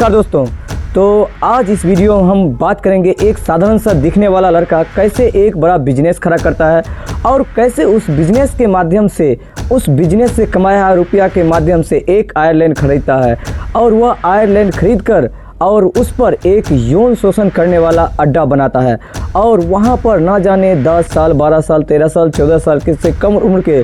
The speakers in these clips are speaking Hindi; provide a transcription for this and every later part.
नमस्कार दोस्तों। तो आज इस वीडियो में हम बात करेंगे एक साधारण सा दिखने वाला लड़का कैसे एक बड़ा बिजनेस खड़ा करता है और कैसे उस बिजनेस के माध्यम से उस बिजनेस से कमाया हुआ रुपया के माध्यम से एक आयरलैंड खरीदता है और वह आयरलैंड खरीद कर और उस पर एक यौन शोषण करने वाला अड्डा बनाता है और वहाँ पर ना जाने 10 साल 12 साल 13 साल 14 साल के से कम उम्र के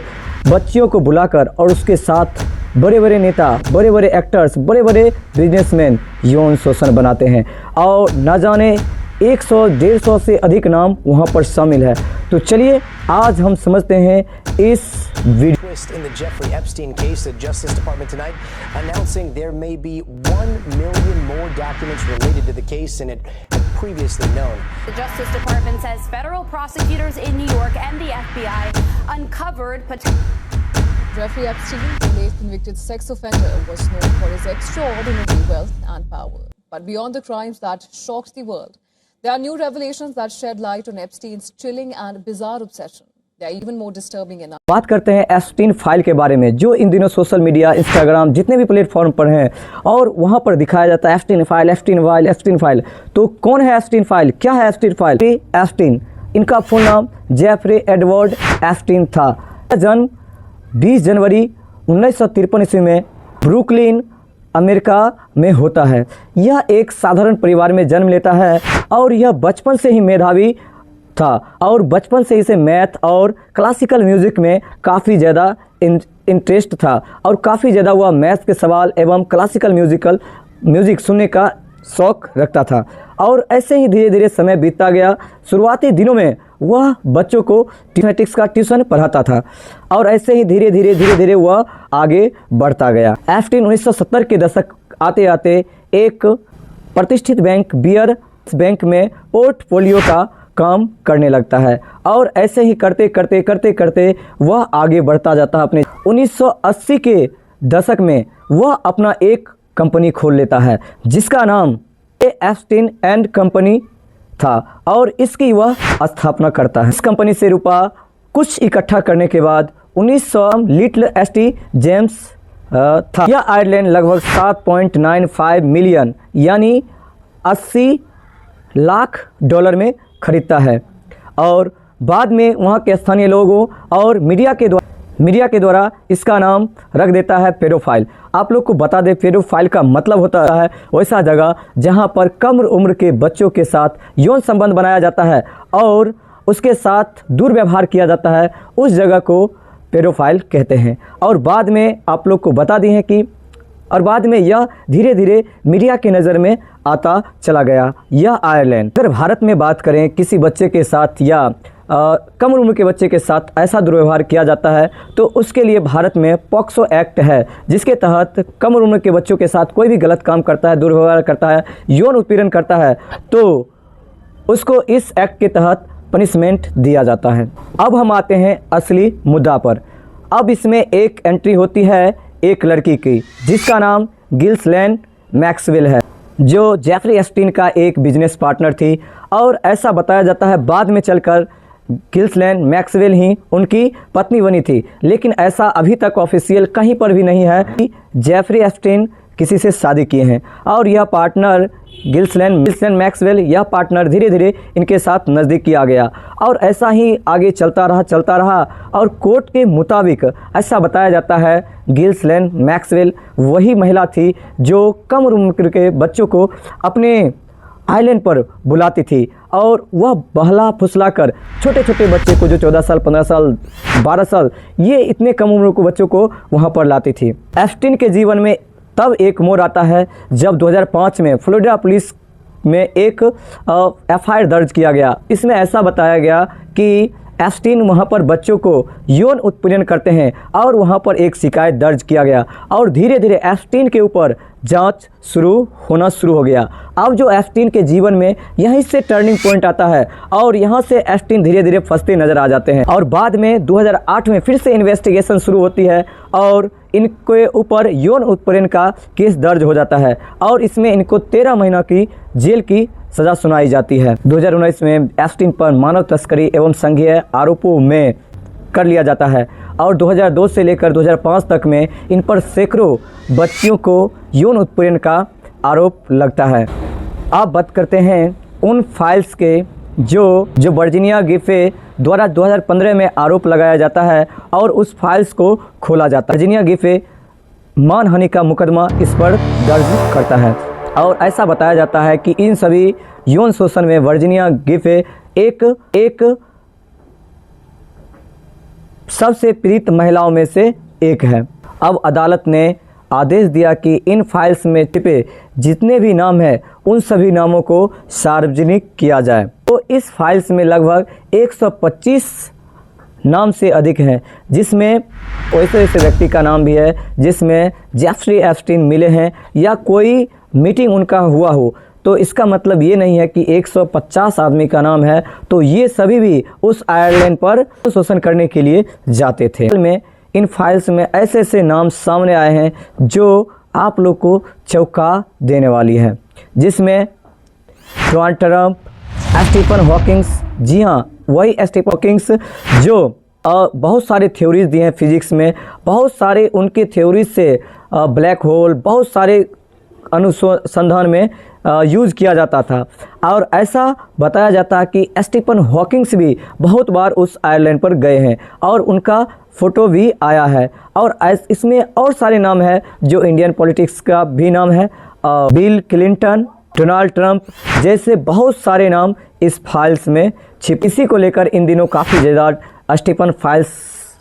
बच्चियों को बुलाकर और उसके साथ बड़े बड़े नेता, बड़े बड़े एक्टर्स, बड़े बड़े बिजनेसमैन यौन शोषण बनाते हैं और न जाने 100-150 से अधिक नाम वहां पर शामिल है। तो चलिए आज हम समझते हैं इस video. In the Jeffrey Epstein case, the Justice Department tonight announcing there may be 1 million more documents related to the case than it had previously known. The Justice Department says federal prosecutors in New York and the FBI uncovered Jeffrey Epstein, the late convicted sex offender, was known for his extraordinary wealth and power. But beyond the crimes that shocked the world, there are new revelations that shed light on Epstein's chilling and bizarre obsession. They are even more disturbing enough. बात करते हैं एप्स्टीन फाइल के बारे में, जो इन दिनों सोशल मीडिया, इंस्टाग्राम, जितने भी प्लेटफॉर्म पर हैं और वहां पर दिखाया जाता है Epstein file, Epstein file, Epstein file. तो कौन है एप्स्टीन फाइल, क्या है एप्स्टीन फाइल? एप्स्टीन, इनका फुल नाम जेफरी एडवर्ड एप्स्टीन था। जन्म 20 जनवरी 1953 ईस्वी में ब्रुकलिन, अमेरिका में होता है। यह एक साधारण परिवार में जन्म लेता है और यह बचपन से ही मेधावी था और बचपन से इसे मैथ और क्लासिकल म्यूज़िक में काफ़ी ज़्यादा इंटरेस्ट था और काफ़ी ज़्यादा वह मैथ के सवाल एवं क्लासिकल म्यूज़िक सुनने का शौक़ रखता था। और ऐसे ही धीरे धीरे समय बीतता गया। शुरुआती दिनों में वह बच्चों को मैथमेटिक्स का ट्यूशन पढ़ाता था और ऐसे ही धीरे धीरे वह आगे बढ़ता गया। एप्स्टीन 1970 के दशक आते आते एक प्रतिष्ठित बैंक बियर बैंक में पोर्टफोलियो का काम करने लगता है और ऐसे ही करते वह आगे बढ़ता जाता है। अपने 1980 के दशक में वह अपना एक कंपनी खोल लेता है जिसका नाम एप्स्टीन एंड कंपनी था और इसकी वह स्थापना करता है। इस कंपनी से रुपया कुछ इकट्ठा करने के बाद 1900 लिटिल एस्टी जेम्स था। यह आयरलैंड लगभग 7.95 मिलियन यानी 80 लाख डॉलर में खरीदता है और बाद में वहाँ के स्थानीय लोगों और मीडिया के द्वारा इसका नाम रख देता है पेडोफाइल। आप लोग को बता दें, पेडोफाइल का मतलब होता है वैसा जगह जहाँ पर कम उम्र के बच्चों के साथ यौन संबंध बनाया जाता है और उसके साथ दुर्व्यवहार किया जाता है, उस जगह को पेडोफाइल कहते हैं। और बाद में आप लोग को बता दिए हैं कि और बाद में यह धीरे धीरे मीडिया की नज़र में आता चला गया यह आयरलैंड। अगर भारत में बात करें किसी बच्चे के साथ या कम उम्र के बच्चे के साथ ऐसा दुर्व्यवहार किया जाता है तो उसके लिए भारत में पॉक्सो एक्ट है, जिसके तहत कम उम्र के बच्चों के साथ कोई भी गलत काम करता है, दुर्व्यवहार करता है, यौन उत्पीड़न करता है तो उसको इस एक्ट के तहत पनिशमेंट दिया जाता है। अब हम आते हैं असली मुद्दा पर। अब इसमें एक एंट्री होती है एक लड़की की जिसका नाम गिल्सलैन मैक्सवेल है, जो जेफरी एप्स्टीन का एक बिजनेस पार्टनर थी और ऐसा बताया जाता है बाद में चलकर गिल्सलैन मैक्सवेल ही उनकी पत्नी बनी थी। लेकिन ऐसा अभी तक ऑफिशियल कहीं पर भी नहीं है कि जेफरी एप्स्टीन किसी से शादी किए हैं और यह पार्टनर गिल्सलैन मैक्सवेल, यह पार्टनर धीरे धीरे इनके साथ नज़दीकी आ गया और ऐसा ही आगे चलता रहा और कोर्ट के मुताबिक ऐसा बताया जाता है गिल्सलैन मैक्सवेल वही महिला थी जो कम उम्र के बच्चों को अपने आइलैंड पर बुलाती थी और वह बहला फुसला कर छोटे बच्चे को जो 14 साल 15 साल 12 साल ये इतने कम उम्र के बच्चों को वहाँ पर लाती थी। एप्स्टीन के जीवन में तब एक मोड़ आता है जब 2005 में फ्लोरिडा पुलिस में एक FIR दर्ज किया गया। इसमें ऐसा बताया गया कि एप्स्टीन वहाँ पर बच्चों को यौन उत्पीड़न करते हैं और वहाँ पर एक शिकायत दर्ज किया गया और धीरे धीरे एप्स्टीन के ऊपर जांच होना शुरू हो गया। अब जो एप्स्टीन के जीवन में यहीं से टर्निंग पॉइंट आता है और यहाँ से एप्स्टीन धीरे धीरे फंसते नजर आ जाते हैं और बाद में 2008 में फिर से इन्वेस्टिगेशन शुरू होती है और इनके ऊपर यौन उत्पीड़न का केस दर्ज हो जाता है और इसमें इनको 13 महीना की जेल की सज़ा सुनाई जाती है। 2019 में एप्स्टीन पर मानव तस्करी एवं संघीय आरोपों में कर लिया जाता है और 2002 से लेकर 2005 तक में इन पर सैकड़ों बच्चियों को यौन उत्पीड़न का आरोप लगता है। अब बात करते हैं उन फाइल्स के जो वर्जीनिया गिफे द्वारा 2015 में आरोप लगाया जाता है और उस फाइल्स को खोला जाता है। वर्जीनिया गिफे मानहानि का मुकदमा इस पर दर्ज करता है और ऐसा बताया जाता है कि इन सभी यौन शोषण में वर्जीनिया गिफे एक सबसे पीड़ित महिलाओं में से एक है। अब अदालत ने आदेश दिया कि इन फाइल्स में छिपे जितने भी नाम हैं उन सभी नामों को सार्वजनिक किया जाए। तो इस फाइल्स में लगभग 125 नाम से अधिक हैं, जिसमें वैसे व्यक्ति का नाम भी है जिसमें जेफरी एप्स्टीन मिले हैं या कोई मीटिंग उनका हुआ हो। तो इसका मतलब ये नहीं है कि 150 आदमी का नाम है तो ये सभी भी उस आयरलैंड पर शोषण करने के लिए जाते थे। में इन फाइल्स में ऐसे ऐसे नाम सामने आए हैं जो आप लोग को चौंका देने वाली है, जिसमें डोनाल्ड ट्रंप, स्टीफन हॉकिंग्स, जी हाँ वही स्टीफन हॉकिंग्स जो बहुत सारे थ्योरीज दिए हैं फिजिक्स में, बहुत सारे उनके थ्योरीज से ब्लैक होल बहुत सारे अनुसंधान में यूज़ किया जाता था। और ऐसा बताया जाता है कि स्टीफन हॉकिंग्स भी बहुत बार उस आयरलैंड पर गए हैं और उनका फ़ोटो भी आया है। और इसमें और सारे नाम हैं जो इंडियन पॉलिटिक्स का भी नाम है, बिल क्लिंटन, डोनाल्ड ट्रंप जैसे बहुत सारे नाम इस फाइल्स में छिप। इसी को लेकर इन दिनों काफ़ी ज़्यादा स्टीफन फाइल्स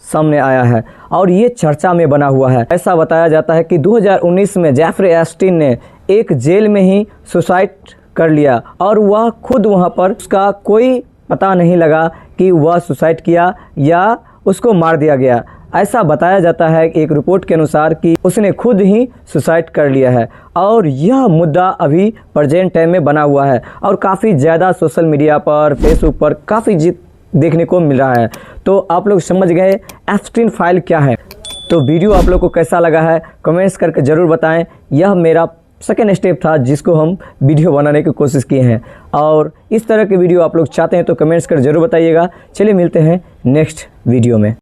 सामने आया है और ये चर्चा में बना हुआ है। ऐसा बताया जाता है कि 2019 में जेफरी एप्स्टीन ने एक जेल में ही सुसाइड कर लिया और वह खुद वहाँ पर उसका कोई पता नहीं लगा कि वह सुसाइड किया या उसको मार दिया गया। ऐसा बताया जाता है एक रिपोर्ट के अनुसार कि उसने खुद ही सुसाइड कर लिया है और यह मुद्दा अभी प्रेजेंट टाइम में बना हुआ है और काफ़ी ज़्यादा सोशल मीडिया पर फेसबुक पर काफ़ी देखने को मिल रहा है। तो आप लोग समझ गए एप्स्टीन फाइल क्या है। तो वीडियो आप लोग को कैसा लगा है कमेंट्स करके ज़रूर बताएं। यह मेरा सेकेंड स्टेप था जिसको हम वीडियो बनाने की कोशिश किए हैं और इस तरह के वीडियो आप लोग चाहते हैं तो कमेंट्स कर ज़रूर बताइएगा। चलिए मिलते हैं नेक्स्ट वीडियो में।